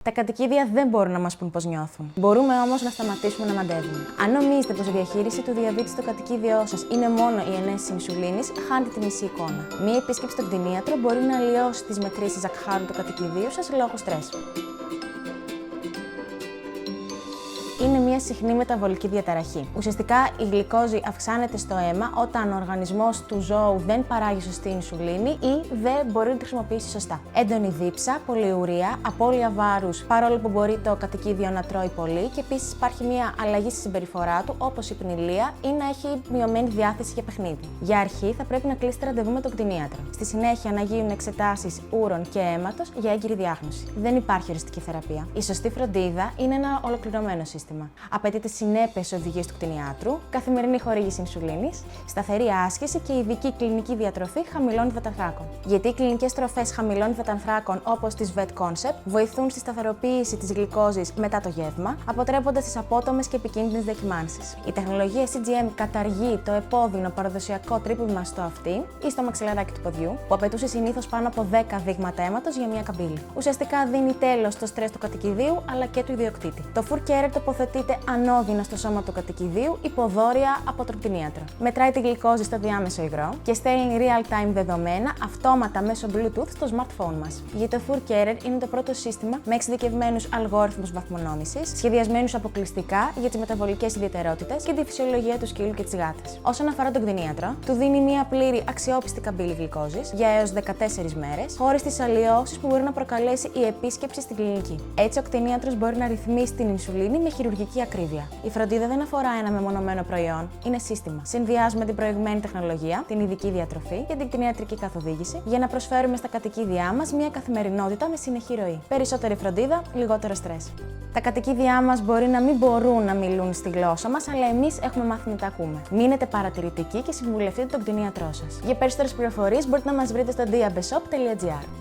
Τα κατοικίδια δεν μπορούν να μας πούν πώς νιώθουν. Μπορούμε όμως να σταματήσουμε να μαντεύουμε. Αν νομίζετε πως η διαχείριση του διαβήτη στο κατοικίδιό σας είναι μόνο η ενέσεις ινσουλίνης, χάνετε τη μισή εικόνα. Μία επίσκεψη στον κτηνίατρο μπορεί να αλλοιώσει τις μετρήσεις ζακχάρου του κατοικιδίου σας λόγω στρες. Είναι μια συχνή μεταβολική διαταραχή. Ουσιαστικά, η γλυκόζη αυξάνεται στο αίμα όταν ο οργανισμός του ζώου δεν παράγει σωστή ινσουλίνη ή δεν μπορεί να τη χρησιμοποιήσει σωστά. Έντονη δίψα, πολυουρία, απώλεια βάρους, παρόλο που μπορεί το κατοικίδιο να τρώει πολύ, και επίσης υπάρχει μια αλλαγή στη συμπεριφορά του, όπως η πνηλεία, ή να έχει μειωμένη διάθεση για παιχνίδι. Για αρχή, θα πρέπει να κλείσετε ραντεβού με τον κτηνίατρο. Στη συνέχεια, να γίνουν εξετάσεις ούρων και αίματος για έγκυρη διάγνωση. Δεν υπάρχει οριστική θεραπεία. Η σωστή φροντίδα είναι ένα ολοκληρωμένο σύστημα. Απαιτείται συνέπειες οδηγίες του κτηνιάτρου, καθημερινή χορήγηση ινσουλίνης, σταθερή άσκηση και ειδική κλινική διατροφή χαμηλών υδατανθράκων. Γιατί οι κλινικές τροφές χαμηλών υδατανθράκων, όπως τις Vet Concept, βοηθούν στη σταθεροποίηση της γλυκόζης μετά το γεύμα, αποτρέποντας τις απότομες και επικίνδυνες διακυμάνσεις. Η τεχνολογία CGM καταργεί το επώδυνο παραδοσιακό τρύπημα στο αυτί ή στο μαξιλαράκι του ποδιού, που απαιτούσε συνήθως πάνω από 10 δείγματα αίματος για μία καμπύλη. Ουσιαστικά δίνει τέλος στο στρες του κατοικιδίου αλλά και του ιδιοκτήτη. Το Food Carer τοποθετείται ανώδυνα στο σώμα του κατοικιδίου, υποδόρια από τον κτηνίατρο. Μετράει τη γλυκόζη στο διάμεσο υγρό και στέλνει real-time δεδομένα αυτόματα μέσω Bluetooth στο smartphone μας. Γιατί το Food Carer είναι το πρώτο σύστημα με εξειδικευμένους αλγόριθμους βαθμονόμησης, σχεδιασμένους αποκλειστικά για τις μεταβολικές ιδιαιτερότητες και τη φυσιολογία του σκύλου και της γάτας. Όσον αφορά τον κτηνίατρο, του δίνει μια πλήρη αξιόπιστη καμπύλη γλυκόζης για έως 14 μέρες, χωρίς τις αλλοιώσεις που μπορεί να προκαλέσει η επίσκεψη στην κλινική. Έτσι, ο κτηνίατρος μπορεί να ρυθμίσει την ινσουλίνη με χειρουργική ακρίβεια. Η φροντίδα δεν αφορά ένα μεμονωμένο προϊόν, είναι σύστημα. Συνδυάζουμε την προηγμένη τεχνολογία, την ειδική διατροφή και την κτηνιατρική καθοδήγηση για να προσφέρουμε στα κατοικίδια μας μια καθημερινότητα με συνεχή ροή. Περισσότερη φροντίδα, λιγότερο στρες. Τα κατοικίδια μας μπορεί να μην μπορούν να μιλούν στη γλώσσα μας, αλλά εμείς έχουμε μάθει να τα ακούμε. Μείνετε παρατηρητικοί και συμβουλευτείτε τον κτηνίατρό σας. Για περισσότερες πληροφορίες μπορείτε να μας βρείτε στο diabeshop.gr.